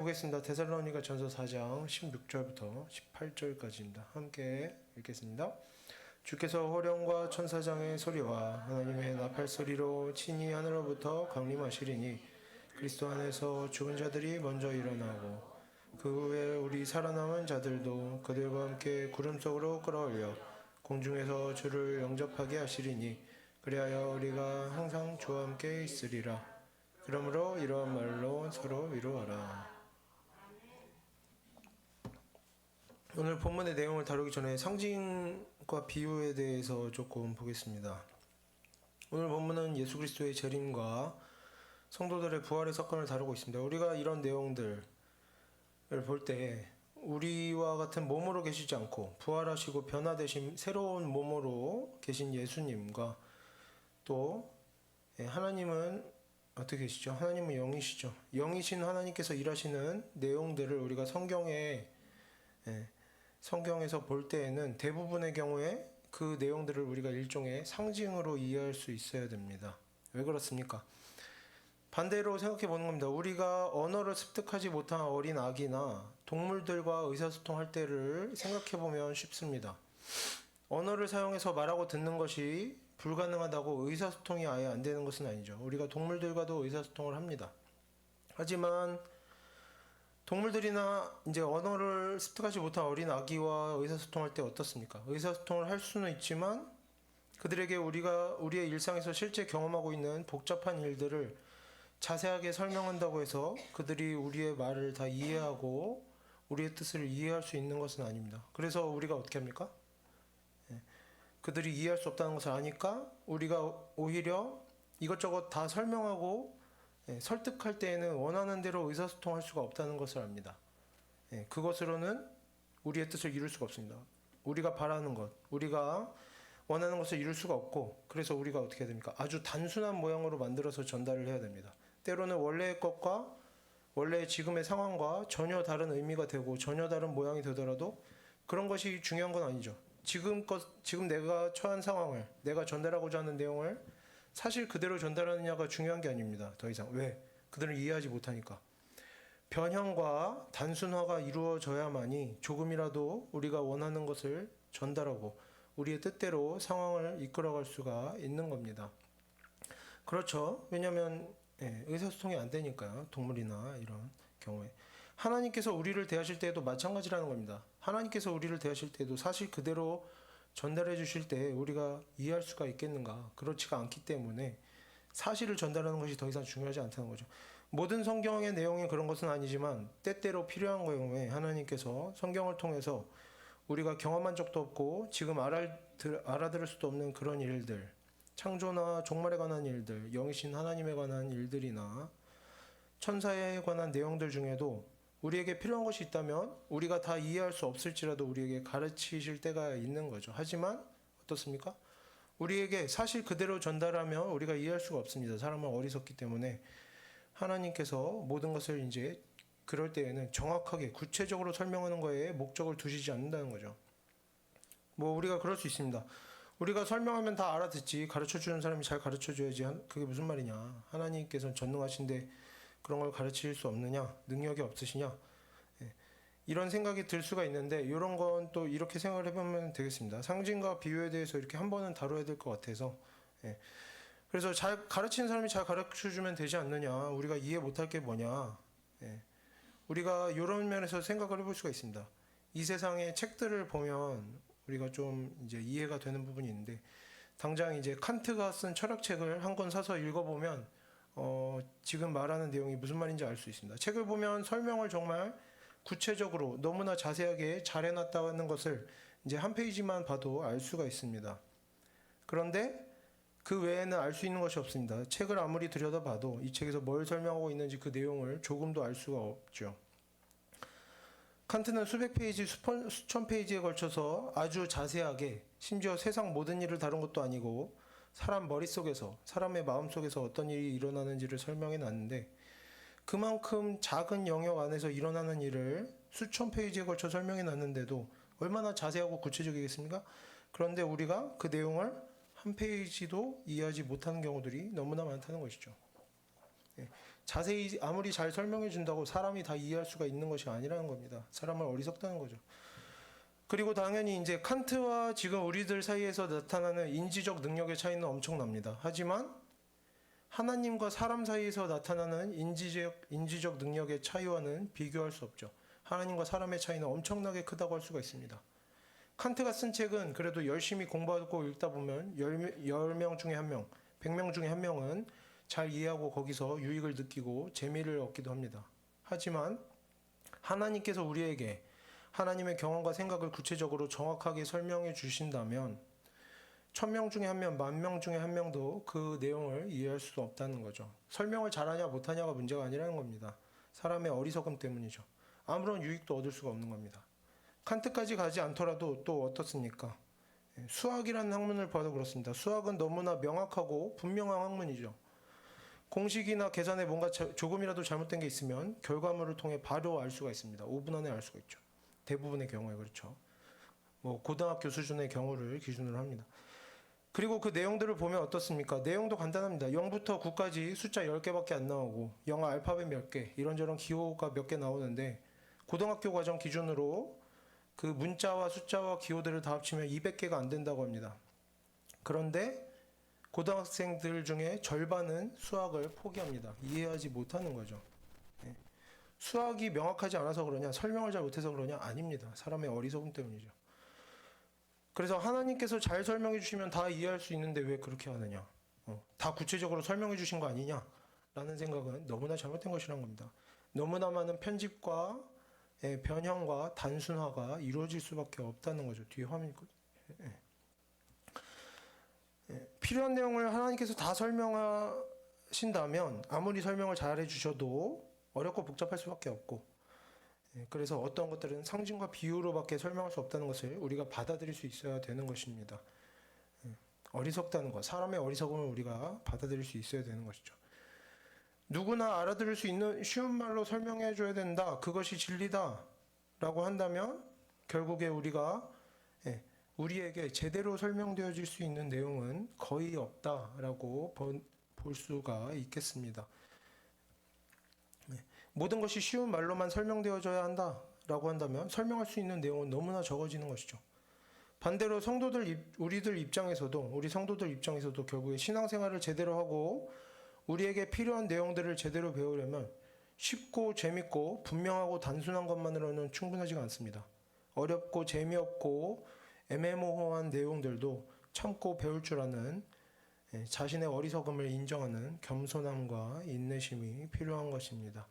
보겠습니다. 데살로니가 전서 4장 16절부터 18절까지입니다. 함께 읽겠습니다. 주께서 호령과 천사장의 소리와 하나님의 나팔 소리로 친히 하늘로부터 강림하시리니 그리스도 안에서 죽은 자들이 먼저 일어나고 그 후에 우리 살아남은 자들도 그들과 함께 구름 속으로 끌어올려 공중에서 주를 영접하게 하시리니 그리하여 우리가 항상 주와 함께 있으리라. 그러므로 이러한 말로 서로 위로하라. 오늘 본문의 내용을 다루기 전에 상징과 비유에 대해서 조금 보겠습니다. 오늘 본문은 예수 그리스도의 재림과 성도들의 부활의 사건을 다루고 있습니다. 우리가 이런 내용들을 볼 때 우리와 같은 몸으로 계시지 않고 부활하시고 변화되신 새로운 몸으로 계신 예수님과 또 하나님은 어떻게 계시죠? 하나님은 영이시죠. 영이신 하나님께서 일하시는 내용들을 우리가 성경에서 볼 때에는 대부분의 경우에 그 내용들을 우리가 일종의 상징으로 이해할 수 있어야 됩니다. 왜 그렇습니까? 반대로 생각해 보는 겁니다. 우리가 언어를 습득하지 못한 어린 아기나 동물들과 의사소통할 때를 생각해 보면 쉽습니다. 언어를 사용해서 말하고 듣는 것이 불가능하다고 의사소통이 아예 안 되는 것은 아니죠. 우리가 동물들과도 의사소통을 합니다. 하지만 동물들이나 이제 언어를 습득하지 못한 어린 아기와 의사소통할 때 어떻습니까? 의사소통을 할 수는 있지만 그들에게 우리가 우리의 일상에서 실제 경험하고 있는 복잡한 일들을 자세하게 설명한다고 해서 그들이 우리의 말을 다 이해하고 우리의 뜻을 이해할 수 있는 것은 아닙니다. 그래서 우리가 어떻게 합니까? 그들이 이해할 수 없다는 것을 아니까 우리가 오히려 이것저것 다 설명하고 설득할 때에는 원하는 대로 의사소통할 수가 없다는 것을 압니다. 그것으로는 우리의 뜻을 이룰 수가 없습니다. 우리가 바라는 것, 우리가 원하는 것을 이룰 수가 없고, 그래서 우리가 어떻게 해야 됩니까? 아주 단순한 모양으로 만들어서 전달을 해야 됩니다. 때로는 원래의 것과 원래의 지금의 상황과 전혀 다른 의미가 되고 전혀 다른 모양이 되더라도 그런 것이 중요한 건 아니죠. 지금 내가 처한 상황을, 내가 전달하고자 하는 내용을 사실 그대로 전달하느냐가 중요한 게 아닙니다. 더 이상. 왜? 그들은 이해하지 못하니까. 변형과 단순화가 이루어져야만이 조금이라도 우리가 원하는 것을 전달하고 우리의 뜻대로 상황을 이끌어갈 수가 있는 겁니다. 그렇죠. 왜냐하면 의사소통이 안 되니까요. 동물이나 이런 경우에. 하나님께서 우리를 대하실 때에도 마찬가지라는 겁니다. 하나님께서 우리를 대하실 때에도 사실 그대로 전달해 주실 때 우리가 이해할 수가 있겠는가? 그렇지가 않기 때문에 사실을 전달하는 것이 더 이상 중요하지 않다는 거죠. 모든 성경의 내용이 그런 것은 아니지만 때때로 필요한 경우에 하나님께서 성경을 통해서 우리가 경험한 적도 없고 지금 알아들을 수도 없는 그런 일들, 창조나 종말에 관한 일들, 영이신 하나님에 관한 일들이나 천사에 관한 내용들 중에도 우리에게 필요한 것이 있다면 우리가 다 이해할 수 없을지라도 우리에게 가르치실 때가 있는 거죠. 하지만 어떻습니까? 우리에게 사실 그대로 전달하면 우리가 이해할 수가 없습니다. 사람은 어리석기 때문에 하나님께서 모든 것을 이제 그럴 때에는 정확하게 구체적으로 설명하는 거에 목적을 두시지 않는다는 거죠. 우리가 그럴 수 있습니다. 우리가 설명하면 다 알아듣지, 가르쳐주는 사람이 잘 가르쳐줘야지. 그게 무슨 말이냐. 하나님께서는 전능하신데 그런 걸 가르칠 수 없느냐, 능력이 없으시냐, 이런 생각이 들 수가 있는데 이런 건 또 이렇게 생각을 해보면 되겠습니다. 상징과 비유에 대해서 이렇게 한 번은 다뤄야 될 것 같아서 그래서 잘 가르치는 사람이 잘 가르쳐주면 되지 않느냐, 우리가 이해 못할 게 뭐냐, 우리가 이런 면에서 생각을 해볼 수가 있습니다. 이 세상의 책들을 보면 우리가 좀 이제 이해가 되는 부분이 있는데 당장 이제 칸트가 쓴 철학책을 한 권 사서 읽어보면 지금 말하는 내용이 무슨 말인지 알 수 있습니다. 책을 보면 설명을 정말 구체적으로 너무나 자세하게 잘 해놨다는 것을 이제 한 페이지만 봐도 알 수가 있습니다. 그런데 그 외에는 알 수 있는 것이 없습니다. 책을 아무리 들여다봐도 이 책에서 뭘 설명하고 있는지 그 내용을 조금도 알 수가 없죠. 칸트는 수백 페이지, 수천 페이지에 걸쳐서 아주 자세하게 심지어 세상 모든 일을 다룬 것도 아니고 사람 머릿속에서, 사람의 마음속에서 어떤 일이 일어나는지를 설명해 놨는데 그만큼 작은 영역 안에서 일어나는 일을 수천 페이지에 걸쳐 설명해 놨는데도 얼마나 자세하고 구체적이겠습니까? 그런데 우리가 그 내용을 한 페이지도 이해하지 못하는 경우들이 너무나 많다는 것이죠. 자세히 아무리 잘 설명해 준다고 사람이 다 이해할 수가 있는 것이 아니라는 겁니다. 사람을 어리석다는 거죠. 그리고 당연히 이제 칸트와 지금 우리들 사이에서 나타나는 인지적 능력의 차이는 엄청납니다. 하지만 하나님과 사람 사이에서 나타나는 인지적 능력의 차이와는 비교할 수 없죠. 하나님과 사람의 차이는 엄청나게 크다고 할 수가 있습니다. 칸트가 쓴 책은 그래도 열심히 공부하고 읽다 보면 10명 중에 1명, 100명 중에 1명은 잘 이해하고 거기서 유익을 느끼고 재미를 얻기도 합니다. 하지만 하나님께서 우리에게 하나님의 경험과 생각을 구체적으로 정확하게 설명해 주신다면 1000명 중에 1명, 10,000명 중에 1명도 그 내용을 이해할 수 없다는 거죠. 설명을 잘하냐 못하냐가 문제가 아니라는 겁니다. 사람의 어리석음 때문이죠. 아무런 유익도 얻을 수가 없는 겁니다. 칸트까지 가지 않더라도 또 어떻습니까? 수학이라는 학문을 봐도 그렇습니다. 수학은 너무나 명확하고 분명한 학문이죠. 공식이나 계산에 뭔가 조금이라도 잘못된 게 있으면 결과물을 통해 바로 알 수가 있습니다. 5분 안에 알 수가 있죠. 대부분의 경우에 그렇죠. 뭐 고등학교 수준의 경우를 기준으로 합니다. 그리고 그 내용들을 보면 어떻습니까? 내용도 간단합니다. 0부터 9까지 숫자 10개밖에 안 나오고 영어 알파벳 몇 개, 이런저런 기호가 몇 개 나오는데 고등학교 과정 기준으로 그 문자와 숫자와 기호들을 다 합치면 200개가 안 된다고 합니다. 그런데 고등학생들 중에 절반은 수학을 포기합니다. 이해하지 못하는 거죠. 수학이 명확하지 않아서 그러냐, 설명을 잘 못해서 그러냐? 아닙니다. 사람의 어리석음 때문이죠. 그래서 하나님께서 잘 설명해 주시면 다 이해할 수 있는데 왜 그렇게 하느냐? 다 구체적으로 설명해 주신 거 아니냐? 라는 생각은 너무나 잘못된 것이란 겁니다. 너무나 많은 편집과 변형과 단순화가 이루어질 수밖에 없다는 거죠. 뒤에 화면이 필요한 내용을 하나님께서 다 설명하신다면 아무리 설명을 잘 해주셔도 어렵고 복잡할 수밖에 없고, 그래서 어떤 것들은 상징과 비유로밖에 설명할 수 없다는 것을 우리가 받아들일 수 있어야 되는 것입니다. 어리석다는 것, 사람의 어리석음을 우리가 받아들일 수 있어야 되는 것이죠. 누구나 알아들을 수 있는 쉬운 말로 설명해 줘야 된다, 그것이 진리다 라고 한다면 결국에 우리에게 제대로 설명되어질 수 있는 내용은 거의 없다라고 볼 수가 있겠습니다. 모든 것이 쉬운 말로만 설명되어져야 한다라고 한다면 설명할 수 있는 내용은 너무나 적어지는 것이죠. 반대로 우리 성도들 입장에서도 결국에 신앙생활을 제대로 하고 우리에게 필요한 내용들을 제대로 배우려면 쉽고 재밌고 분명하고 단순한 것만으로는 충분하지가 않습니다. 어렵고 재미없고 애매모호한 내용들도 참고 배울 줄 아는 자신의 어리석음을 인정하는 겸손함과 인내심이 필요한 것입니다.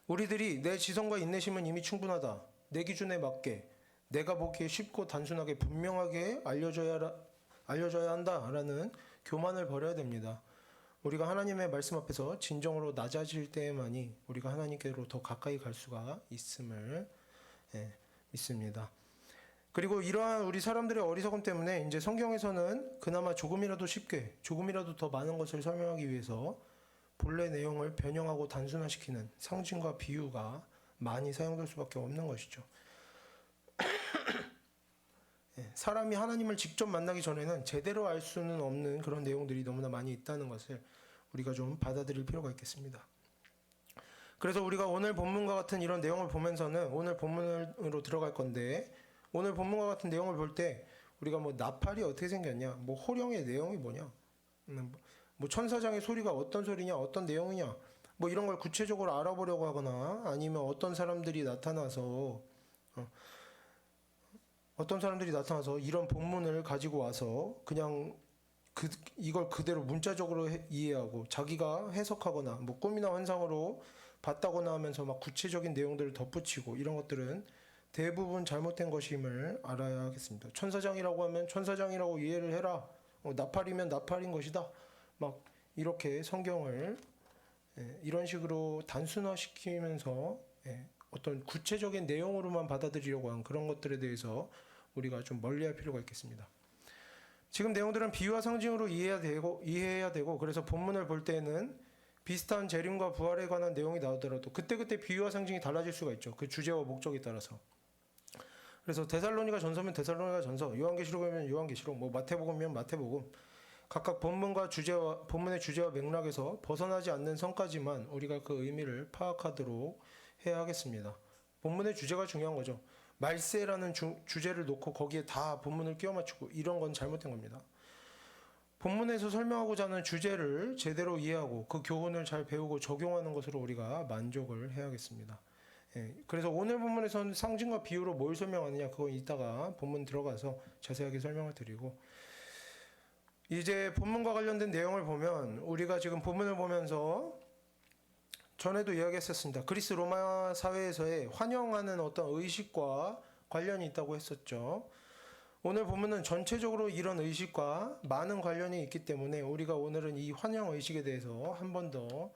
우리들이 내 지성과 인내심은 이미 충분하다, 내 기준에 맞게 내가 보기에 쉽고 단순하게 분명하게 알려줘야 한다라는 교만을 버려야 됩니다. 우리가 하나님의 말씀 앞에서 진정으로 낮아질 때에만이 우리가 하나님께로 더 가까이 갈 수가 있음을 믿습니다. 그리고 이러한 우리 사람들의 어리석음 때문에 이제 성경에서는 그나마 조금이라도 쉽게, 조금이라도 더 많은 것을 설명하기 위해서 본래 내용을 변형하고 단순화시키는 상징과 비유가 많이 사용될 수밖에 없는 것이죠. 사람이 하나님을 직접 만나기 전에는 제대로 알 수는 없는 그런 내용들이 너무나 많이 있다는 것을 우리가 좀 받아들일 필요가 있겠습니다. 그래서 우리가 오늘 본문과 같은 이런 내용을 보면서는 오늘 본문으로 들어갈 건데, 오늘 본문과 같은 내용을 볼 때 우리가 뭐 나팔이 어떻게 생겼냐, 뭐 호령의 내용이 뭐냐, 뭐 천사장의 소리가 어떤 소리냐, 어떤 내용이냐, 뭐 이런 걸 구체적으로 알아보려고 하거나 아니면 어떤 사람들이 나타나서 이런 본문을 가지고 와서 그냥 이걸 그대로 문자적으로 이해하고 자기가 해석하거나 뭐 꿈이나 환상으로 봤다거나 하면서 막 구체적인 내용들을 덧붙이고, 이런 것들은 대부분 잘못된 것임을 알아야 하겠습니다. 천사장이라고 하면 천사장이라고 이해를 해라, 나팔이면 나팔인 것이다, 막 이렇게 성경을 이런 식으로 단순화시키면서 어떤 구체적인 내용으로만 받아들이려고 한 그런 것들에 대해서 우리가 좀 멀리할 필요가 있겠습니다. 지금 내용들은 비유와 상징으로 이해해야 되고 그래서 본문을 볼 때는 비슷한 재림과 부활에 관한 내용이 나오더라도 그때그때 비유와 상징이 달라질 수가 있죠. 그 주제와 목적에 따라서. 그래서 데살로니가 전서면 데살로니가 전서, 요한계시록이면 요한계시록, 뭐 마태복음이면 마태복음, 각각 본문의 주제와 맥락에서 벗어나지 않는 선까지만 우리가 그 의미를 파악하도록 해야 하겠습니다. 본문의 주제가 중요한 거죠. 말세라는 주제를 놓고 거기에 다 본문을 끼워 맞추고 이런 건 잘못된 겁니다. 본문에서 설명하고자 하는 주제를 제대로 이해하고 그 교훈을 잘 배우고 적용하는 것으로 우리가 만족을 해야겠습니다. 그래서 오늘 본문에서는 상징과 비유로 뭘 설명하느냐 그건 이따가 본문 들어가서 자세하게 설명을 드리고, 이제 본문과 관련된 내용을 보면 우리가 지금 본문을 보면서 전에도 이야기했었습니다. 그리스 로마 사회에서의 환영하는 어떤 의식과 관련이 있다고 했었죠. 오늘 본문은 전체적으로 이런 의식과 많은 관련이 있기 때문에 우리가 오늘은 이 환영 의식에 대해서 한 번 더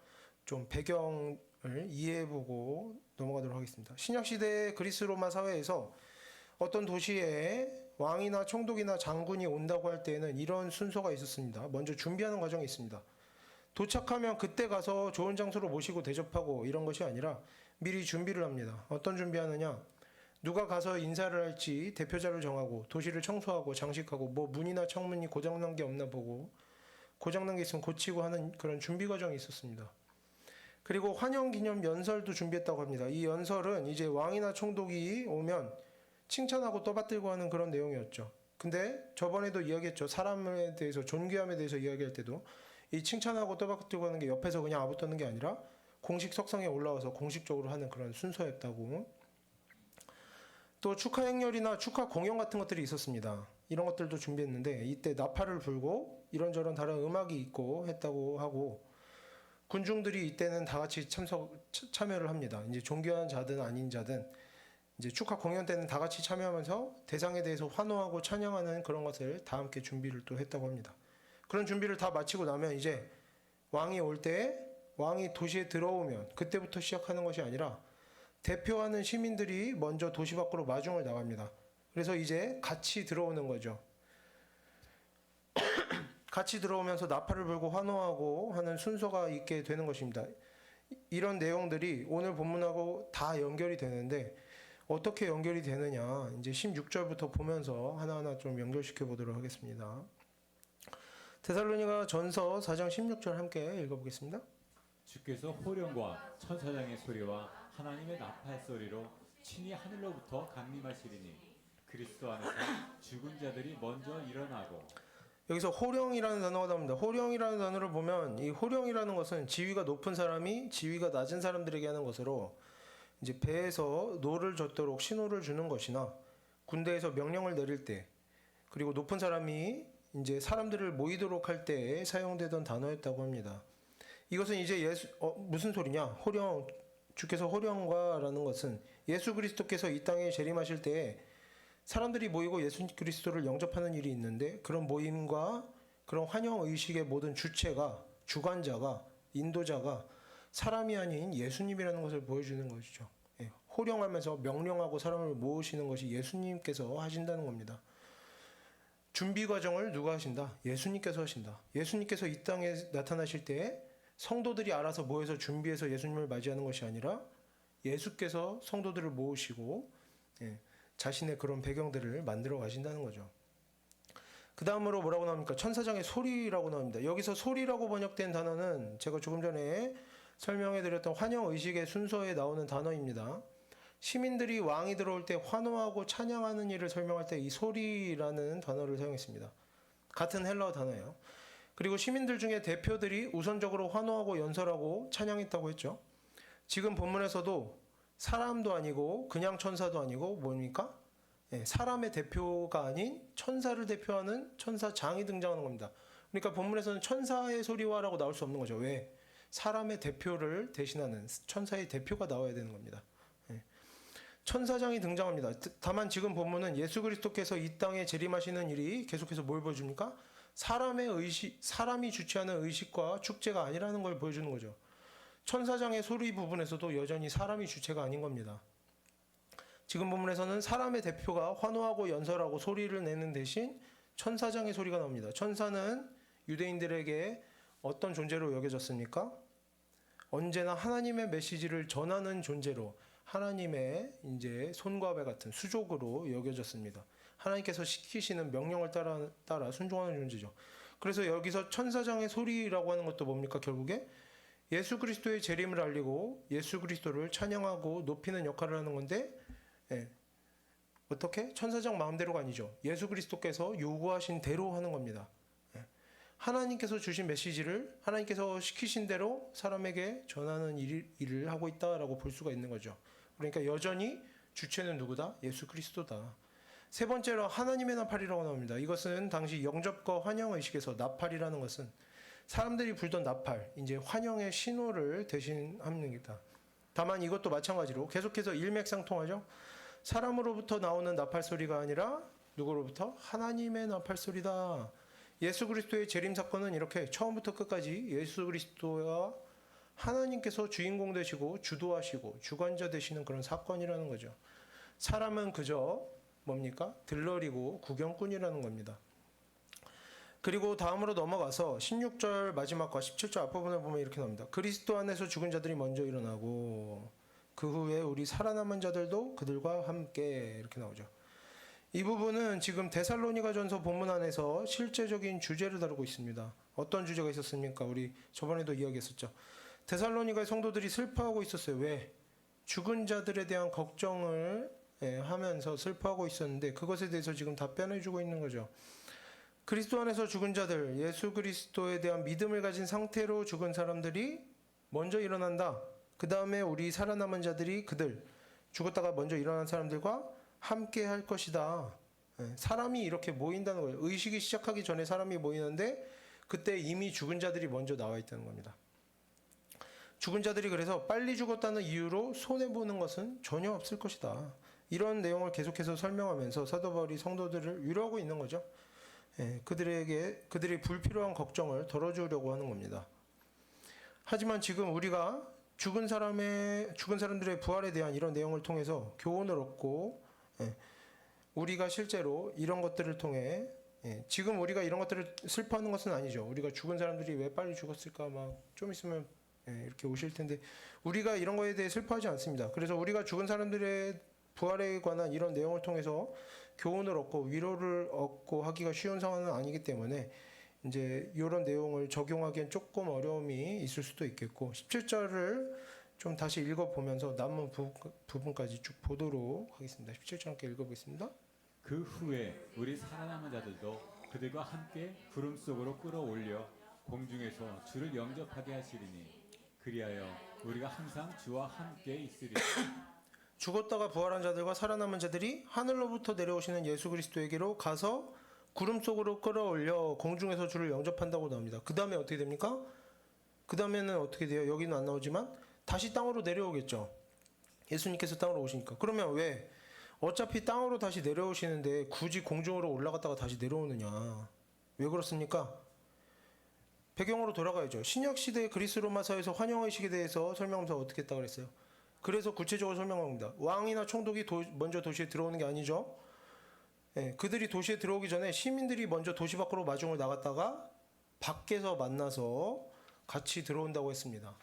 좀 배경을 이해해보고 넘어가도록 하겠습니다. 신약시대 그리스 로마 사회에서 어떤 도시에 왕이나 총독이나 장군이 온다고 할 때에는 이런 순서가 있었습니다. 먼저 준비하는 과정이 있습니다. 도착하면 그때 가서 좋은 장소로 모시고 대접하고 이런 것이 아니라 미리 준비를 합니다. 어떤 준비하느냐? 누가 가서 인사를 할지 대표자를 정하고 도시를 청소하고 장식하고 뭐 문이나 창문이 고장난 게 없나 보고 고장난 게 있으면 고치고 하는 그런 준비 과정이 있었습니다. 그리고 환영기념 연설도 준비했다고 합니다. 이 연설은 이제 왕이나 총독이 오면 칭찬하고 떠받들고 하는 그런 내용이었죠. 근데 저번에도 이야기했죠. 사람에 대해서 존귀함에 대해서 이야기할 때도 이 칭찬하고 떠받들고 하는 게 옆에서 그냥 아부 떠는 게 아니라 공식 석상에 올라와서 공식적으로 하는 그런 순서였다고. 또 축하 행렬이나 축하 공연 같은 것들이 있었습니다. 이런 것들도 준비했는데 이때 나팔을 불고 이런저런 다른 음악이 있고 했다고 하고, 군중들이 이때는 다 같이 참여를 합니다. 이제 존귀한 자든 아닌 자든 이제 축하 공연 때는 다 같이 참여하면서 대상에 대해서 환호하고 찬양하는 그런 것을 다 함께 준비를 또 했다고 합니다. 그런 준비를 다 마치고 나면 이제 왕이 올 때, 왕이 도시에 들어오면 그때부터 시작하는 것이 아니라 대표하는 시민들이 먼저 도시 밖으로 마중을 나갑니다. 그래서 이제 같이 들어오는 거죠. 같이 들어오면서 나팔을 불고 환호하고 하는 순서가 있게 되는 것입니다. 이런 내용들이 오늘 본문하고 다 연결이 되는데 어떻게 연결이 되느냐, 이제 16절부터 보면서 하나하나 좀 연결시켜 보도록 하겠습니다. 데살로니가 전서 4장 16절 함께 읽어보겠습니다. 주께서 호령과 천사장의 소리와 하나님의 나팔 소리로 친히 하늘로부터 강림하시리니 그리스도 안에서 죽은 자들이 먼저 일어나고. 여기서 호령이라는 단어가 나옵니다. 호령이라는 단어를 보면 이 호령이라는 것은 지위가 높은 사람이 지위가 낮은 사람들에게 하는 것으로 이제 배에서 노를 젓도록 신호를 주는 것이나 군대에서 명령을 내릴 때, 그리고 높은 사람이 이제 사람들을 모이도록 할 때 사용되던 단어였다고 합니다. 이것은 이제 무슨 소리냐? 호령, 주께서 호령과라는 것은 예수 그리스도께서 이 땅에 재림하실 때에 사람들이 모이고 예수 그리스도를 영접하는 일이 있는데 그런 모임과 그런 환영 의식의 모든 주체가, 주관자가, 인도자가 사람이 아닌 예수님이라는 것을 보여주는 것이죠. 호령하면서 명령하고 사람을 모으시는 것이 예수님께서 하신다는 겁니다. 준비 과정을 누가 하신다? 예수님께서 하신다. 예수님께서 이 땅에 나타나실 때 성도들이 알아서 모여서 준비해서 예수님을 맞이하는 것이 아니라 예수께서 성도들을 모으시고 자신의 그런 배경들을 만들어 가신다는 거죠. 그 다음으로 뭐라고 나옵니까? 천사장의 소리라고 나옵니다. 여기서 소리라고 번역된 단어는 제가 조금 전에 설명해드렸던 환영의식의 순서에 나오는 단어입니다. 시민들이 왕이 들어올 때 환호하고 찬양하는 일을 설명할 때 이 소리라는 단어를 사용했습니다. 같은 헬라어 단어예요. 그리고 시민들 중에 대표들이 우선적으로 환호하고 연설하고 찬양했다고 했죠. 지금 본문에서도 사람도 아니고 그냥 천사도 아니고 뭡니까? 사람의 대표가 아닌 천사를 대표하는 천사장이 등장하는 겁니다. 그러니까 본문에서는 천사의 소리와라고 나올 수 없는 거죠. 왜? 사람의 대표를 대신하는 천사의 대표가 나와야 되는 겁니다. 천사장이 등장합니다. 다만 지금 본문은 예수 그리스도께서 이 땅에 재림하시는 일이 계속해서 뭘 보여줍니까? 사람이 주최하는 의식과 축제가 아니라는 걸 보여주는 거죠. 천사장의 소리 부분에서도 여전히 사람이 주체가 아닌 겁니다. 지금 본문에서는 사람의 대표가 환호하고 연설하고 소리를 내는 대신 천사장의 소리가 나옵니다. 천사는 유대인들에게 어떤 존재로 여겨졌습니까? 언제나 하나님의 메시지를 전하는 존재로, 하나님의 이제 손과 배 같은 수족으로 여겨졌습니다. 하나님께서 시키시는 명령을 따라 순종하는 존재죠. 그래서 여기서 천사장의 소리라고 하는 것도 뭡니까? 결국에 예수 그리스도의 재림을 알리고 예수 그리스도를 찬양하고 높이는 역할을 하는 건데, 예, 어떻게? 천사장 마음대로가 아니죠. 예수 그리스도께서 요구하신 대로 하는 겁니다. 예. 하나님께서 주신 메시지를 하나님께서 시키신 대로 사람에게 전하는 일을 하고 있다라고 볼 수가 있는 거죠. 그러니까 여전히 주체는 누구다? 예수 그리스도다. 세 번째로 하나님의 나팔이라고 나옵니다. 이것은 당시 영접과 환영 의식에서 나팔이라는 것은 사람들이 불던 나팔, 이제 환영의 신호를 대신합니다. 다만 이것도 마찬가지로 계속해서 일맥상통하죠. 사람으로부터 나오는 나팔 소리가 아니라 누구로부터? 하나님의 나팔 소리다. 예수 그리스도의 재림 사건은 이렇게 처음부터 끝까지 예수 그리스도와 하나님께서 주인공 되시고 주도하시고 주관자 되시는 그런 사건이라는 거죠. 사람은 그저 뭡니까? 들러리고 구경꾼이라는 겁니다. 그리고 다음으로 넘어가서 16절 마지막과 17절 앞부분을 보면 이렇게 나옵니다. 그리스도 안에서 죽은 자들이 먼저 일어나고 그 후에 우리 살아남은 자들도 그들과 함께 이렇게 나오죠. 이 부분은 지금 데살로니가전서 본문 안에서 실제적인 주제를 다루고 있습니다. 어떤 주제가 있었습니까? 우리 저번에도 이야기했었죠. 데살로니가의 성도들이 슬퍼하고 있었어요. 왜? 죽은 자들에 대한 걱정을 하면서 슬퍼하고 있었는데 그것에 대해서 지금 답변해주고 있는 거죠. 그리스도 안에서 죽은 자들, 예수 그리스도에 대한 믿음을 가진 상태로 죽은 사람들이 먼저 일어난다. 그 다음에 우리 살아남은 자들이 그들, 죽었다가 먼저 일어난 사람들과 함께 할 것이다. 사람이 이렇게 모인다는 거예요. 의식이 시작하기 전에 사람이 모이는데 그때 이미 죽은 자들이 먼저 나와 있다는 겁니다. 죽은 자들이 그래서 빨리 죽었다는 이유로 손해보는 것은 전혀 없을 것이다. 이런 내용을 계속해서 설명하면서 사도 바울이 성도들을 위로하고 있는 거죠. 그들이 불필요한 걱정을 덜어주려고 하는 겁니다. 하지만 지금 우리가 죽은 사람들의 부활에 대한 이런 내용을 통해서 교훈을 얻고, 우리가 실제로 이런 것들을 통해, 지금 우리가 이런 것들을 슬퍼하는 것은 아니죠. 우리가 죽은 사람들이 왜 빨리 죽었을까 막 좀 있으면 이렇게 오실 텐데 우리가 이런 거에 대해 슬퍼하지 않습니다. 그래서 우리가 죽은 사람들의 부활에 관한 이런 내용을 통해서 교훈을 얻고 위로를 얻고 하기가 쉬운 상황은 아니기 때문에 이제 이런 내용을 적용하기엔 조금 어려움이 있을 수도 있겠고 17절을 좀 다시 읽어보면서 남은 부분까지 쭉 보도록 하겠습니다. 17절 함께 읽어보겠습니다. 그 후에 우리 살아남은 자들도 그들과 함께 구름 속으로 끌어올려 공중에서 주를 영접하게 하시리니 그리하여 우리가 항상 주와 함께 있으리라. 죽었다가 부활한 자들과 살아남은 자들이 하늘로부터 내려오시는 예수 그리스도에게로 가서 구름 속으로 끌어올려 공중에서 주를 영접한다고 나옵니다. 그 다음에 어떻게 됩니까? 그 다음에는 어떻게 돼요? 여기는 안 나오지만 다시 땅으로 내려오겠죠. 예수님께서 땅으로 오시니까. 그러면 왜? 어차피 땅으로 다시 내려오시는데 굳이 공중으로 올라갔다가 다시 내려오느냐? 왜 그렇습니까? 배경으로 돌아가야죠. 신약시대 그리스 로마 사회에서 환영의식에 대해서 설명하면서 어떻게 했다고 그랬어요? 그래서 구체적으로 설명합니다. 왕이나 총독이 먼저 도시에 들어오는 게 아니죠. 그들이 도시에 들어오기 전에 시민들이 먼저 도시 밖으로 마중을 나갔다가 밖에서 만나서 같이 들어온다고 했습니다.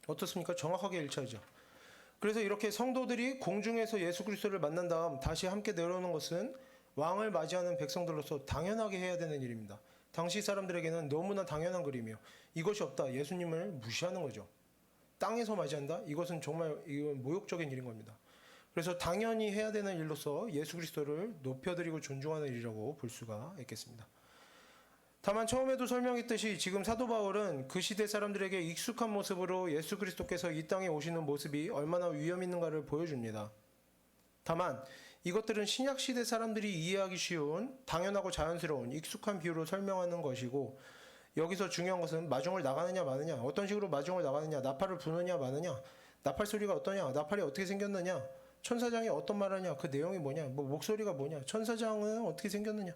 어떻습니까? 정확하게 1차죠. 그래서 이렇게 성도들이 공중에서 예수 그리스도를 만난 다음 다시 함께 내려오는 것은 왕을 맞이하는 백성들로서 당연하게 해야 되는 일입니다. 당시 사람들에게는 너무나 당연한 그림이에요. 이것이 없다. 예수님을 무시하는 거죠. 땅에서 맞이한다? 이것은 정말 이건 모욕적인 일인 겁니다. 그래서 당연히 해야 되는 일로서 예수 그리스도를 높여드리고 존중하는 일이라고 볼 수가 있겠습니다. 다만 처음에도 설명했듯이 지금 사도 바울은 그 시대 사람들에게 익숙한 모습으로 예수 그리스도께서 이 땅에 오시는 모습이 얼마나 위험 있는가를 보여줍니다. 다만 이것들은 신약시대 사람들이 이해하기 쉬운 당연하고 자연스러운 익숙한 비유로 설명하는 것이고 여기서 중요한 것은 마중을 나가느냐 마느냐, 어떤 식으로 마중을 나가느냐, 나팔을 부느냐 마느냐, 나팔 소리가 어떠냐, 나팔이 어떻게 생겼느냐, 천사장이 어떤 말을 하냐, 그 내용이 뭐냐, 뭐 목소리가 뭐냐, 천사장은 어떻게 생겼느냐,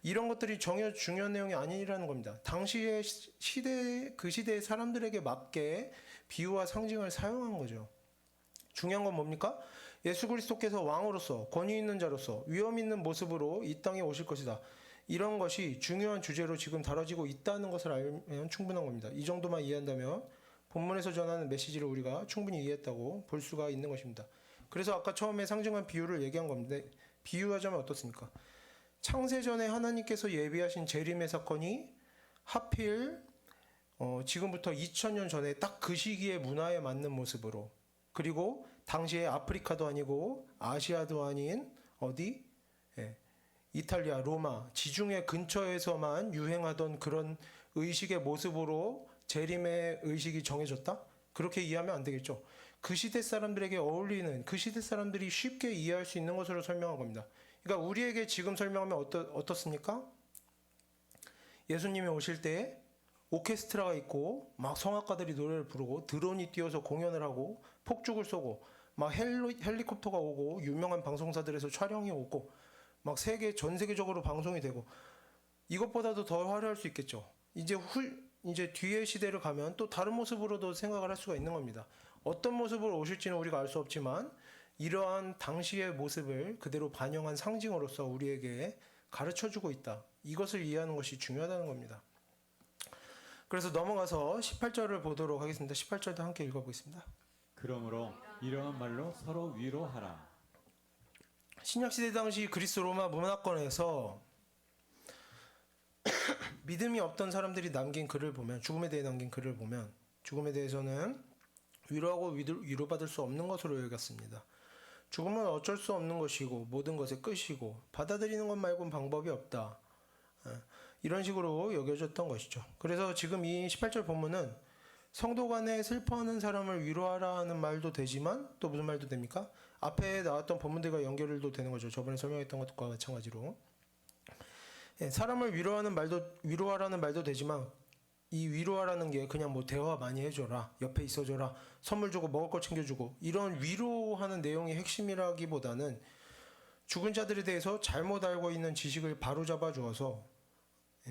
이런 것들이 전혀 중요한 내용이 아니라는 겁니다. 당시의 그 시대의 사람들에게 맞게 비유와 상징을 사용한 거죠. 중요한 건 뭡니까? 예수 그리스도께서 왕으로서 권위 있는 자로서 위험 있는 모습으로 이 땅에 오실 것이다. 이런 것이 중요한 주제로 지금 다뤄지고 있다는 것을 알면 충분한 겁니다. 이 정도만 이해한다면 본문에서 전하는 메시지를 우리가 충분히 이해했다고 볼 수가 있는 것입니다. 그래서 아까 처음에 상징한 비유를 얘기한 건데 비유하자면 어떻습니까? 창세전에 하나님께서 예비하신 재림의 사건이 하필 지금부터 2000년 전에 딱 그 시기의 문화에 맞는 모습으로, 그리고 당시에 아프리카도 아니고 아시아도 아닌 어디? 예, 이탈리아, 로마, 지중해 근처에서만 유행하던 그런 의식의 모습으로 재림의 의식이 정해졌다? 그렇게 이해하면 안 되겠죠. 그 시대 사람들에게 어울리는, 그 시대 사람들이 쉽게 이해할 수 있는 것으로 설명한 겁니다. 그러니까 우리에게 지금 설명하면 어떻습니까? 예수님이 오실 때 오케스트라가 있고 막 성악가들이 노래를 부르고 드론이 뛰어서 공연을 하고 폭죽을 쏘고 막 헬리콥터가 오고 유명한 방송사들에서 촬영이 오고 막 전 세계적으로 방송이 되고, 이것보다도 더 화려할 수 있겠죠. 이제 뒤의 시대를 가면 또 다른 모습으로도 생각을 할 수가 있는 겁니다. 어떤 모습으로 오실지는 우리가 알 수 없지만 이러한 당시의 모습을 그대로 반영한 상징으로서 우리에게 가르쳐주고 있다. 이것을 이해하는 것이 중요하다는 겁니다. 그래서 넘어가서 18절을 보도록 하겠습니다. 18절도 함께 읽어보겠습니다. 그러므로 이러한 말로 서로 위로하라. 신약시대 당시 그리스 로마 문화권에서 믿음이 없던 사람들이 남긴 글을 보면, 죽음에 대해 남긴 글을 보면 죽음에 대해서는 위로하고 위로받을 수 없는 것으로 여겼습니다. 죽음은 어쩔 수 없는 것이고 모든 것의 끝이고 받아들이는 것 말고는 방법이 없다. 이런 식으로 여겨졌던 것이죠. 그래서 지금 이 18절 본문은 성도 간에 슬퍼하는 사람을 위로하라 하는 말도 되지만 또 무슨 말도 됩니까? 앞에 나왔던 본문들과 연결도 되는 거죠. 저번에 설명했던 것과 마찬가지로. 사람을 위로하라는 말도 되지만 이 위로하라는 게 그냥 뭐 대화 많이 해줘라, 옆에 있어줘라, 선물 주고 먹을 거 챙겨주고 이런 위로하는 내용이 핵심이라기보다는 죽은 자들에 대해서 잘못 알고 있는 지식을 바로잡아 주어서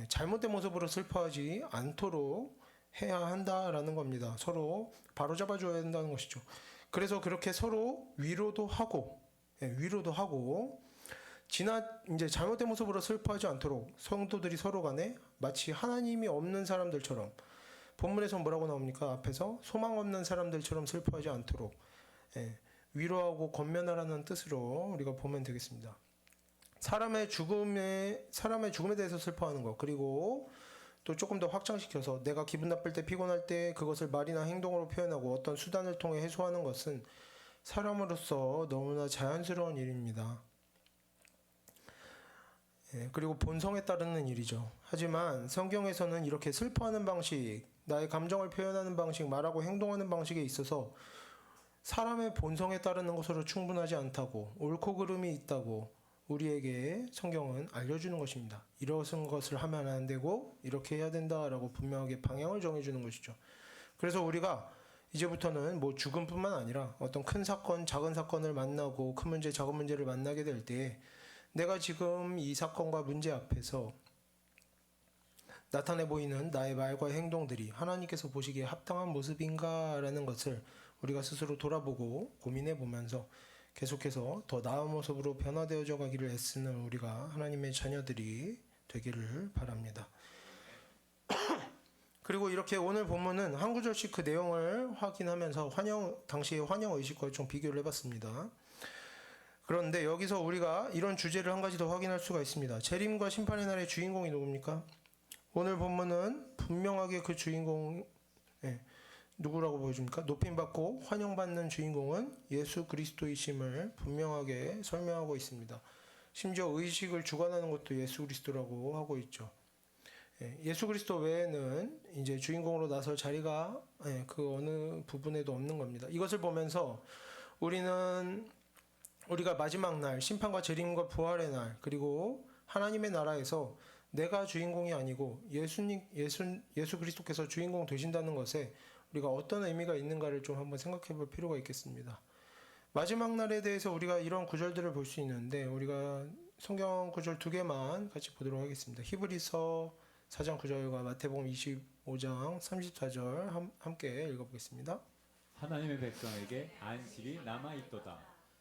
잘못된 모습으로 슬퍼하지 않도록 해야 한다라는 겁니다. 서로 바로잡아 줘야 된다는 것이죠. 그래서 그렇게 서로 위로도 하고 이제 잘못된 모습으로 슬퍼하지 않도록 성도들이 서로 간에 마치 하나님이 없는 사람들처럼, 본문에서 뭐라고 나옵니까? 앞에서 소망 없는 사람들처럼 슬퍼하지 않도록 위로하고 권면하라는 뜻으로 우리가 보면 되겠습니다. 사람의 죽음에 대해서 슬퍼하는 것, 그리고 또 조금 더 확장시켜서 내가 기분 나쁠 때, 피곤할 때 그것을 말이나 행동으로 표현하고 어떤 수단을 통해 해소하는 것은 사람으로서 너무나 자연스러운 일입니다. 그리고 본성에 따르는 일이죠. 하지만 성경에서는 이렇게 슬퍼하는 방식, 나의 감정을 표현하는 방식, 말하고 행동하는 방식에 있어서 사람의 본성에 따르는 것으로 충분하지 않다고, 옳고 그름이 있다고 우리에게 성경은 알려주는 것입니다. 이런 것을 하면 안 되고 이렇게 해야 된다라고 분명하게 방향을 정해주는 것이죠. 그래서 우리가 이제부터는 뭐 죽음뿐만 아니라 어떤 큰 사건, 작은 사건을 만나고 큰 문제, 작은 문제를 만나게 될 때 내가 지금 이 사건과 문제 앞에서 나타내 보이는 나의 말과 행동들이 하나님께서 보시기에 합당한 모습인가라는 것을 우리가 스스로 돌아보고 고민해 보면서 계속해서 더 나은 모습으로 변화되어져 가기를 애쓰는 우리가 하나님의 자녀들이 되기를 바랍니다. 그리고 이렇게 오늘 본문은 한 구절씩 그 내용을 확인하면서 당시의 환영 의식과 좀 비교를 해봤습니다. 그런데 여기서 우리가 이런 주제를 한 가지 더 확인할 수가 있습니다. 재림과 심판의 날의 주인공이 누굽니까? 오늘 본문은 분명하게 그 주인공 누구라고 보여줍니까? 높임받고 환영받는 주인공은 예수 그리스도이심을 분명하게 설명하고 있습니다. 심지어 의식을 주관하는 것도 예수 그리스도라고 하고 있죠. 예수 그리스도 외에는 이제 주인공으로 나설 자리가 그 어느 부분에도 없는 겁니다. 이것을 보면서 우리가 마지막 날, 심판과 재림과 부활의 날, 그리고 하나님의 나라에서 내가 주인공이 아니고 예수 그리스도께서 주인공 되신다는 것에 우리가 어떤 의미가 있는가를 좀 한번 생각해 볼 필요가 있겠습니다. 마지막 날에 대해서 우리가 이런 구절들을 볼 수 있는데 우리가 성경 구절 2개만 같이 보도록 하겠습니다. 히브리서 4장 9절과 마태복음 25장 34절 함께 읽어보겠습니다. 하나님의 백성에게 안식이 남아있도다.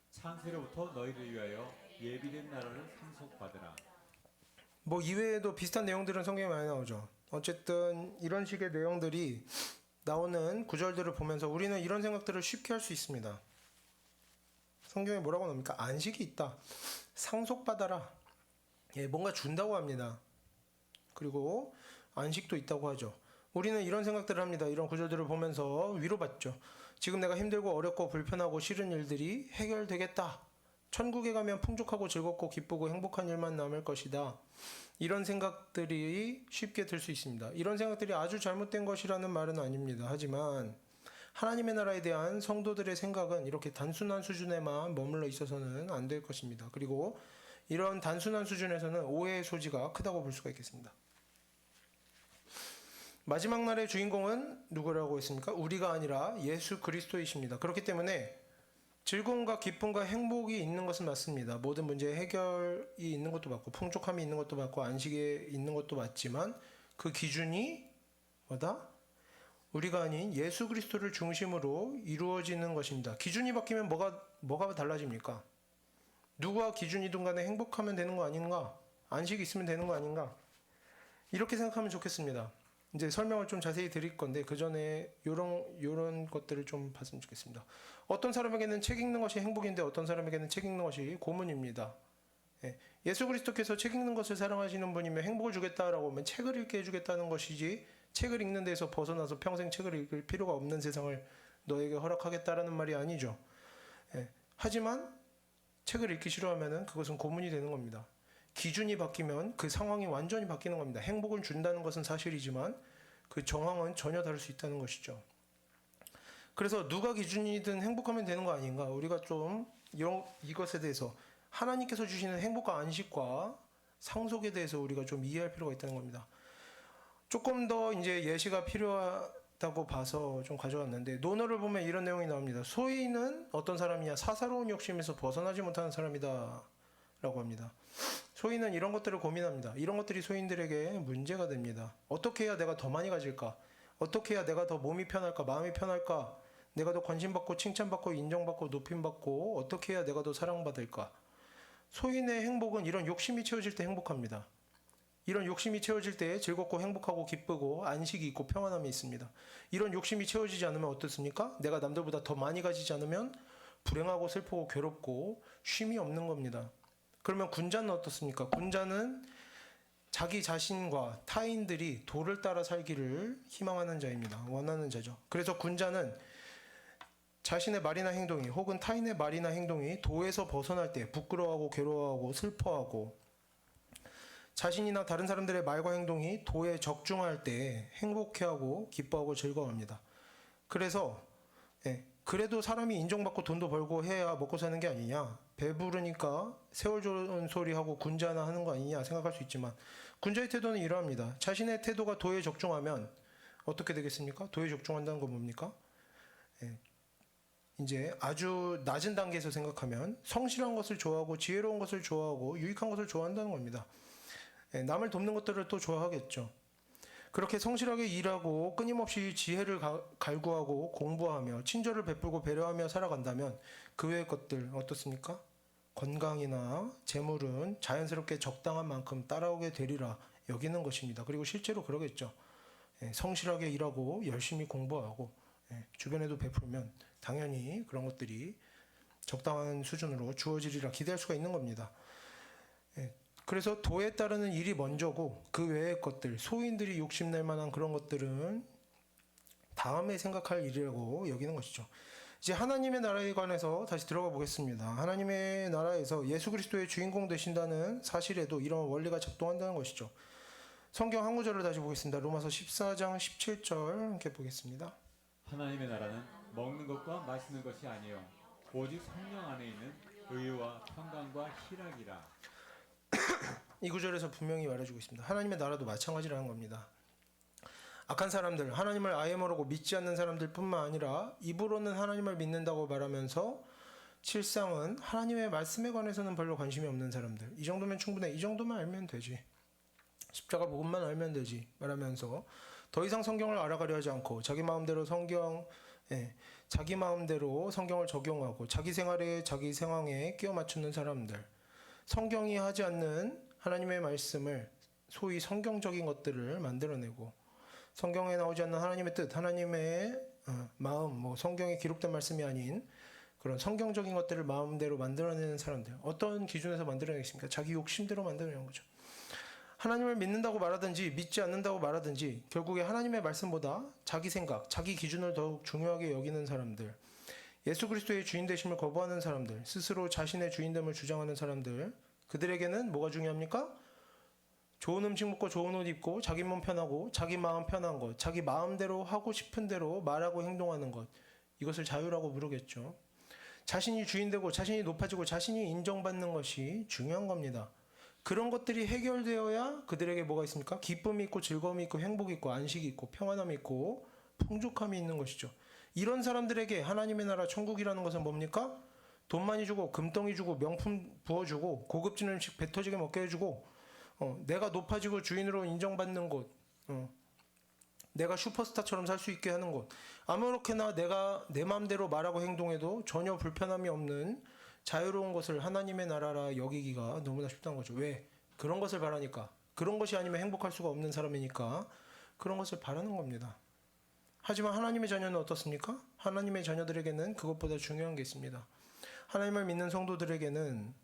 창세로부터 너희를 위하여 예비된 나라를 상속받으라. 뭐 이외에도 비슷한 내용들은 성경에 많이 나오죠. 어쨌든 이런 식의 내용들이 나오는 구절들을 보면서 우리는 이런 생각들을 쉽게 할 수 있습니다. 성경에 뭐라고 나옵니까? 안식이 있다. 상속받아라. 뭔가 준다고 합니다. 그리고 안식도 있다고 하죠. 우리는 이런 생각들을 합니다. 이런 구절들을 보면서 위로받죠. 지금 내가 힘들고 어렵고 불편하고 싫은 일들이 해결되겠다. 천국에 가면 풍족하고 즐겁고 기쁘고 행복한 일만 남을 것이다. 이런 생각들이 쉽게 들 수 있습니다. 이런 생각들이 아주 잘못된 것이라는 말은 아닙니다. 하지만 하나님의 나라에 대한 성도들의 생각은 이렇게 단순한 수준에만 머물러 있어서는 안 될 것입니다. 그리고 이런 단순한 수준에서는 오해의 소지가 크다고 볼 수가 있겠습니다. 마지막 날의 주인공은 누구라고 했습니까? 우리가 아니라 예수 그리스도이십니다. 그렇기 때문에 즐거움과 기쁨과 행복이 있는 것은 맞습니다. 모든 문제의 해결이 있는 것도 맞고 풍족함이 있는 것도 맞고 안식에 있는 것도 맞지만 그 기준이 뭐다? 우리가 아닌 예수 그리스도를 중심으로 이루어지는 것입니다. 기준이 바뀌면 뭐가 달라집니까? 누구와 기준이든 간에 행복하면 되는 거 아닌가? 안식이 있으면 되는 거 아닌가? 이렇게 생각하면 좋겠습니다. 이제 설명을 좀 자세히 드릴 건데 그 전에 요런 것들을 좀 봤으면 좋겠습니다. 어떤 사람에게는 책 읽는 것이 행복인데 어떤 사람에게는 책 읽는 것이 고문입니다. 예수 그리스도께서 책 읽는 것을 사랑하시는 분이면 행복을 주겠다라고 하면 책을 읽게 해주겠다는 것이지 책을 읽는 데서 벗어나서 평생 책을 읽을 필요가 없는 세상을 너에게 허락하겠다라는 말이 아니죠. 하지만 책을 읽기 싫어하면 그것은 고문이 되는 겁니다. 기준이 바뀌면 그 상황이 완전히 바뀌는 겁니다. 행복을 준다는 것은 사실이지만 그 정황은 전혀 다를 수 있다는 것이죠. 그래서 누가 기준이든 행복하면 되는 거 아닌가? 우리가 좀 이것에 대해서 하나님께서 주시는 행복과 안식과 상속에 대해서 우리가 좀 이해할 필요가 있다는 겁니다. 조금 더 이제 예시가 필요하다고 봐서 좀 가져왔는데 논어를 보면 이런 내용이 나옵니다. 소인은 어떤 사람이냐? 사사로운 욕심에서 벗어나지 못하는 사람이다 라고 합니다. 소인은 이런 것들을 고민합니다. 이런 것들이 소인들에게 문제가 됩니다. 어떻게 해야 내가 더 많이 가질까? 어떻게 해야 내가 더 몸이 편할까? 마음이 편할까? 내가 더 관심받고 칭찬받고 인정받고 높임받고 어떻게 해야 내가 더 사랑받을까? 소인의 행복은 이런 욕심이 채워질 때 행복합니다. 이런 욕심이 채워질 때 즐겁고 행복하고 기쁘고 안식이 있고 평안함이 있습니다. 이런 욕심이 채워지지 않으면 어떻습니까? 내가 남들보다 더 많이 가지지 않으면 불행하고 슬프고 괴롭고 쉼이 없는 겁니다. 그러면 군자는 어떻습니까? 군자는 자기 자신과 타인들이 도를 따라 살기를 희망하는 자입니다. 원하는 자죠. 그래서 군자는 자신의 말이나 행동이 혹은 타인의 말이나 행동이 도에서 벗어날 때 부끄러워하고 괴로워하고 슬퍼하고 자신이나 다른 사람들의 말과 행동이 도에 적중할 때 행복해하고 기뻐하고 즐거워합니다. 그래서 그래도 사람이 인정받고 돈도 벌고 해야 먹고 사는 게 아니냐, 배부르니까 세월 좋은 소리 하고 군자나 하는 거 아니냐 생각할 수 있지만 군자의 태도는 이러합니다. 자신의 태도가 도에 적중하면 어떻게 되겠습니까? 도에 적중한다는 건 뭡니까? 이제 아주 낮은 단계에서 생각하면 성실한 것을 좋아하고 지혜로운 것을 좋아하고 유익한 것을 좋아한다는 겁니다. 남을 돕는 것들을 또 좋아하겠죠. 그렇게 성실하게 일하고 끊임없이 지혜를 갈구하고 공부하며 친절을 베풀고 배려하며 살아간다면 그 외의 것들 어떻습니까? 건강이나 재물은 자연스럽게 적당한 만큼 따라오게 되리라 여기는 것입니다. 그리고 실제로 그러겠죠. 성실하게 일하고 열심히 공부하고 주변에도 베풀면 당연히 그런 것들이 적당한 수준으로 주어지리라 기대할 수가 있는 겁니다. 그래서 도에 따르는 일이 먼저고 그 외의 것들, 소인들이 욕심낼 만한 그런 것들은 다음에 생각할 일이라고 여기는 것이죠. 이제 하나님의 나라에 관해서 다시 들어가 보겠습니다. 하나님의 나라에서 예수 그리스도의 주인공 되신다는 사실에도 이런 원리가 작동한다는 것이죠. 성경 한 구절을 다시 보겠습니다. 로마서 14장 17절 함께 보겠습니다. 하나님의 나라는 먹는 것과 마시는 것이 아니요 오직 성령 안에 있는 의와 평강과 희락이라. 이 구절에서 분명히 말해주고 있습니다. 하나님의 나라도 마찬가지라는 겁니다. 악한 사람들, 하나님을 아예 모르고 믿지 않는 사람들 뿐만 아니라 입으로는 하나님을 믿는다고 말하면서 실상은 하나님의 말씀에 관해서는 별로 관심이 없는 사람들, 이 정도면 충분해, 이 정도만 알면 되지, 십자가 복음만 알면 되지 말하면서 더 이상 성경을 알아가려 하지 않고 자기 마음대로 성경을 적용하고 자기 생활에 자기 상황에 끼워 맞추는 사람들, 성경이 하지 않는 하나님의 말씀을 소위 성경적인 것들을 만들어내고 성경에 나오지 않는 하나님의 뜻, 하나님의 마음, 성경에 기록된 말씀이 아닌 그런 성경적인 것들을 마음대로 만들어내는 사람들, 어떤 기준에서 만들어내겠습니까? 자기 욕심대로 만들어내는 거죠. 하나님을 믿는다고 말하든지 믿지 않는다고 말하든지 결국에 하나님의 말씀보다 자기 생각, 자기 기준을 더욱 중요하게 여기는 사람들, 예수 그리스도의 주인 되심을 거부하는 사람들, 스스로 자신의 주인됨을 주장하는 사람들, 그들에게는 뭐가 중요합니까? 좋은 음식 먹고 좋은 옷 입고 자기 몸 편하고 자기 마음 편한 것, 자기 마음대로 하고 싶은 대로 말하고 행동하는 것, 이것을 자유라고 부르겠죠. 자신이 주인되고 자신이 높아지고 자신이 인정받는 것이 중요한 겁니다. 그런 것들이 해결되어야 그들에게 뭐가 있습니까? 기쁨이 있고 즐거움이 있고 행복이 있고 안식이 있고 평안함이 있고 풍족함이 있는 것이죠. 이런 사람들에게 하나님의 나라 천국이라는 것은 뭡니까? 돈 많이 주고 금덩이 주고 명품 부어주고 고급진 음식 배 터지게 먹게 해주고 내가 높아지고 주인으로 인정받는 곳, 내가 슈퍼스타처럼 살 수 있게 하는 곳, 아무렇게나 내가 내 마음대로 말하고 행동해도 전혀 불편함이 없는 자유로운 것을 하나님의 나라라 여기기가 너무나 쉽다는 거죠. 왜? 그런 것을 바라니까. 그런 것이 아니면 행복할 수가 없는 사람이니까 그런 것을 바라는 겁니다. 하지만 하나님의 자녀는 어떻습니까? 하나님의 자녀들에게는 그것보다 중요한 게 있습니다. 하나님을 믿는 성도들은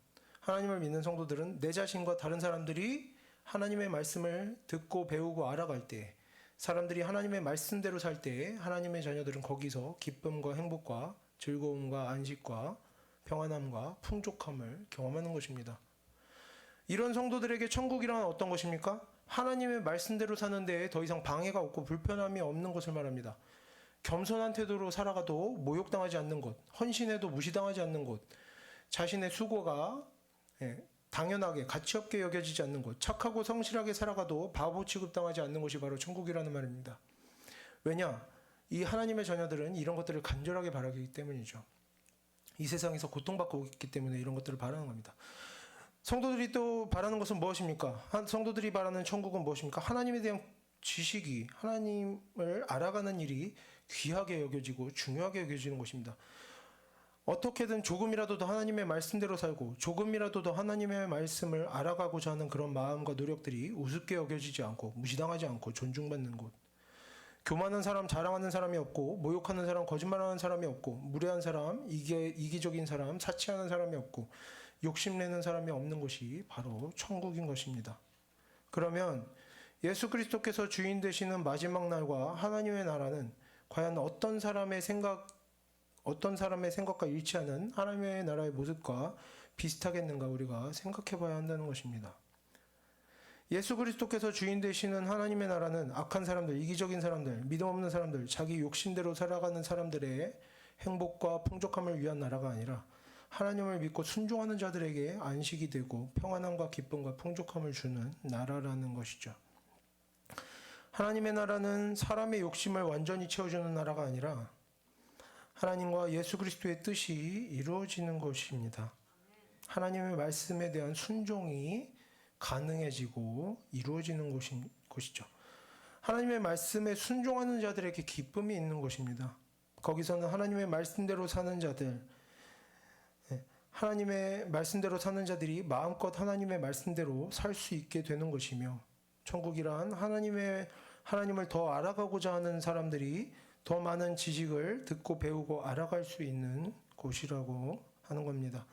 내 자신과 다른 사람들이 하나님의 말씀을 듣고 배우고 알아갈 때, 사람들이 하나님의 말씀대로 살 때 하나님의 자녀들은 거기서 기쁨과 행복과 즐거움과 안식과 평안함과 풍족함을 경험하는 것입니다. 이런 성도들에게 천국이란 어떤 것입니까? 하나님의 말씀대로 사는 데에 더 이상 방해가 없고 불편함이 없는 것을 말합니다. 겸손한 태도로 살아가도 모욕당하지 않는 곳, 헌신해도 무시당하지 않는 곳, 자신의 수고가 당연하게 가치없게 여겨지지 않는 곳, 착하고 성실하게 살아가도 바보 취급당하지 않는 곳이 바로 천국이라는 말입니다. 왜냐? 이 하나님의 자녀들은 이런 것들을 간절하게 바라기 때문이죠. 이 세상에서 고통받고 있기 때문에 이런 것들을 바라는 겁니다. 성도들이 또 바라는 것은 무엇입니까? 성도들이 바라는 천국은 무엇입니까? 하나님에 대한 지식이, 하나님을 알아가는 일이 귀하게 여겨지고 중요하게 여겨지는 것입니다. 어떻게든 조금이라도 더 하나님의 말씀대로 살고 조금이라도 더 하나님의 말씀을 알아가고자 하는 그런 마음과 노력들이 우습게 여겨지지 않고 무시당하지 않고 존중받는 곳, 교만한 사람, 자랑하는 사람이 없고 모욕하는 사람, 거짓말하는 사람이 없고 무례한 사람, 이기적인 사람, 사치하는 사람이 없고 욕심내는 사람이 없는 곳이 바로 천국인 것입니다. 그러면 예수 그리스도께서 주인 되시는 마지막 날과 하나님의 나라는 과연 어떤 사람의 생각과 일치하는 하나님의 나라의 모습과 비슷하겠는가 우리가 생각해 봐야 한다는 것입니다. 예수 그리스도께서 주인 되시는 하나님의 나라는 악한 사람들, 이기적인 사람들, 믿음 없는 사람들, 자기 욕심대로 살아가는 사람들의 행복과 풍족함을 위한 나라가 아니라 하나님을 믿고 순종하는 자들에게 안식이 되고 평안함과 기쁨과 풍족함을 주는 나라라는 것이죠. 하나님의 나라는 사람의 욕심을 완전히 채워주는 나라가 아니라 하나님과 예수 그리스도의 뜻이 이루어지는 것입니다. 하나님의 말씀에 대한 순종이 가능해지고 이루어지는 곳이죠. 하나님의 말씀에 순종하는 자들에게 기쁨이 있는 곳입니다. 거기서는 하나님의 말씀대로 사는 자들, 하나님의 말씀대로 사는 자들이 마음껏 하나님의 말씀대로 살 수 있게 되는 것이며, 천국이란 하나님을 더 알아가고자 하는 사람들이 더 많은 지식을 듣고 배우고 알아갈 수 있는 곳이라고 하는 겁니다.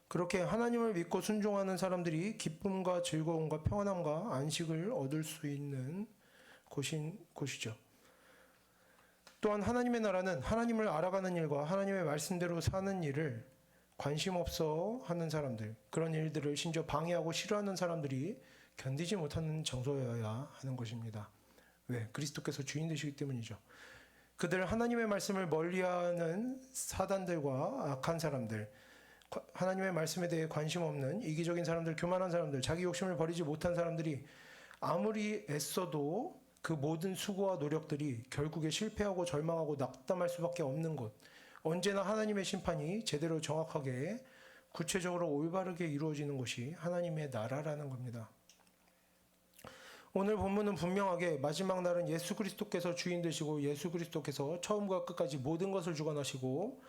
그렇게 하나님을 믿고 순종하는 사람들이 기쁨과 즐거움과 평안함과 안식을 얻을 수 있는 곳이죠. 또한 하나님의 나라는 하나님을 알아가는 일과 하나님의 말씀대로 사는 일을 관심 없어 하는 사람들, 그런 일들을 심지어 방해하고 싫어하는 사람들이 견디지 못하는 정서여야 하는 것입니다. 왜? 그리스도께서 주인 되시기 때문이죠. 그들 하나님의 말씀을 멀리하는 사단들과 악한 사람들, 하나님의 말씀에 대해 관심 없는 이기적인 사람들, 교만한 사람들, 자기 욕심을 버리지 못한 사람들이 아무리 애써도 그 모든 수고와 노력들이 결국에 실패하고 절망하고 낙담할 수밖에 없는 곳, 언제나 하나님의 심판이 제대로 정확하게 구체적으로 올바르게 이루어지는 곳이 하나님의 나라라는 겁니다. 오늘 본문은 분명하게 마지막 날은 예수 그리스도께서 주인 되시고 예수 그리스도께서 처음과 끝까지 모든 것을 주관하시고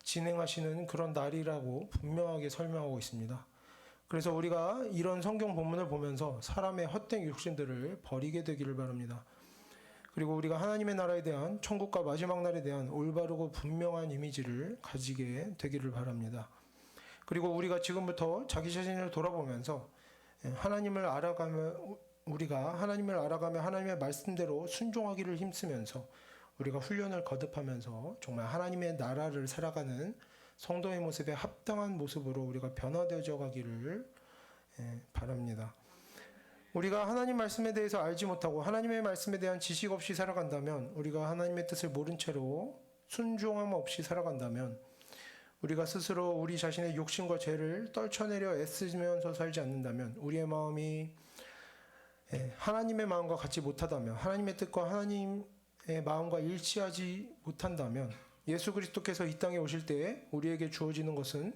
진행하시는 그런 날이라고 분명하게 설명하고 있습니다. 그래서 우리가 이런 성경 본문을 보면서 사람의 헛된 욕심들을 버리게 되기를 바랍니다. 그리고 우리가 하나님의 나라에 대한, 천국과 마지막 날에 대한 올바르고 분명한 이미지를 가지게 되기를 바랍니다. 그리고 우리가 지금부터 자기 자신을 돌아보면서 하나님을 알아가며 우리가 하나님을 알아가며 하나님의 말씀대로 순종하기를 힘쓰면서 우리가 훈련을 거듭하면서 정말 하나님의 나라를 살아가는 성도의 모습에 합당한 모습으로 우리가 변화되어져 가기를 바랍니다. 우리가 하나님 말씀에 대해서 알지 못하고 하나님의 말씀에 대한 지식 없이 살아간다면, 우리가 하나님의 뜻을 모른 채로 순종함 없이 살아간다면, 우리가 스스로 우리 자신의 욕심과 죄를 떨쳐내려 애쓰면서 살지 않는다면, 우리의 마음이 하나님의 마음과 같지 못하다면, 하나님의 뜻과 하나님의 마음과 일치하지 못한다면, 예수 그리스도께서 이 땅에 오실 때에 우리에게 주어지는 것은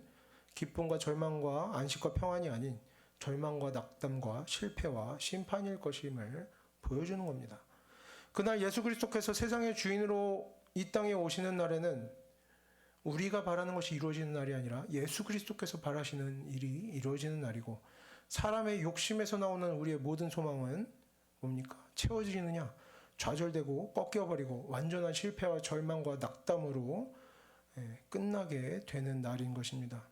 기쁨과 절망과 안식과 평안이 아닌 절망과 낙담과 실패와 심판일 것임을 보여주는 겁니다. 그날 예수 그리스도께서 세상의 주인으로 이 땅에 오시는 날에는 우리가 바라는 것이 이루어지는 날이 아니라 예수 그리스도께서 바라시는 일이 이루어지는 날이고, 사람의 욕심에서 나오는 우리의 모든 소망은 뭡니까? 채워지느냐? 좌절되고 꺾여버리고 완전한 실패와 절망과 낙담으로 끝나게 되는 날인 것입니다.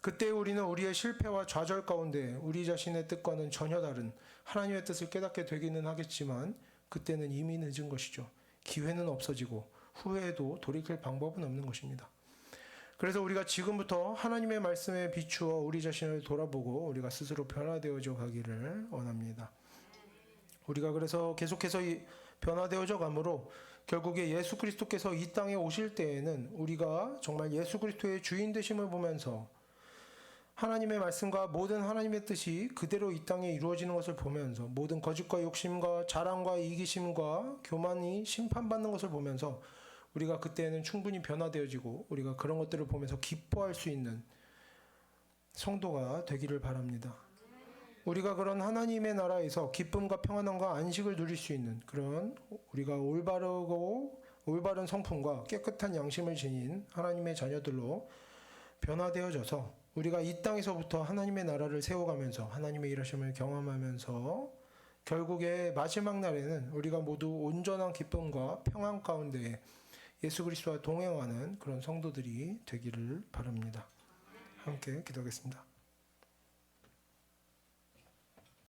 그때 우리는 우리의 실패와 좌절 가운데 우리 자신의 뜻과는 전혀 다른 하나님의 뜻을 깨닫게 되기는 하겠지만, 그때는 이미 늦은 것이죠. 기회는 없어지고 후회해도 돌이킬 방법은 없는 것입니다. 그래서 우리가 지금부터 하나님의 말씀에 비추어 우리 자신을 돌아보고 우리가 스스로 변화되어져 가기를 원합니다. 우리가 그래서 계속해서 변화되어져 가므로 결국에 예수 그리스도께서 이 땅에 오실 때에는 우리가 정말 예수 그리스도의 주인 되심을 보면서 하나님의 말씀과 모든 하나님의 뜻이 그대로 이 땅에 이루어지는 것을 보면서, 모든 거짓과 욕심과 자랑과 이기심과 교만이 심판받는 것을 보면서 우리가 그때는 충분히 변화되어지고 우리가 그런 것들을 보면서 기뻐할 수 있는 성도가 되기를 바랍니다. 우리가 그런 하나님의 나라에서 기쁨과 평안함과 안식을 누릴 수 있는 그런 우리가 올바른 성품과 깨끗한 양심을 지닌 하나님의 자녀들로 변화되어져서 우리가 이 땅에서부터 하나님의 나라를 세워가면서 하나님의 일하심을 경험하면서 결국에 마지막 날에는 우리가 모두 온전한 기쁨과 평안 가운데 예수 그리스도와 동행하는 그런 성도들이 되기를 바랍니다. 함께 기도하겠습니다.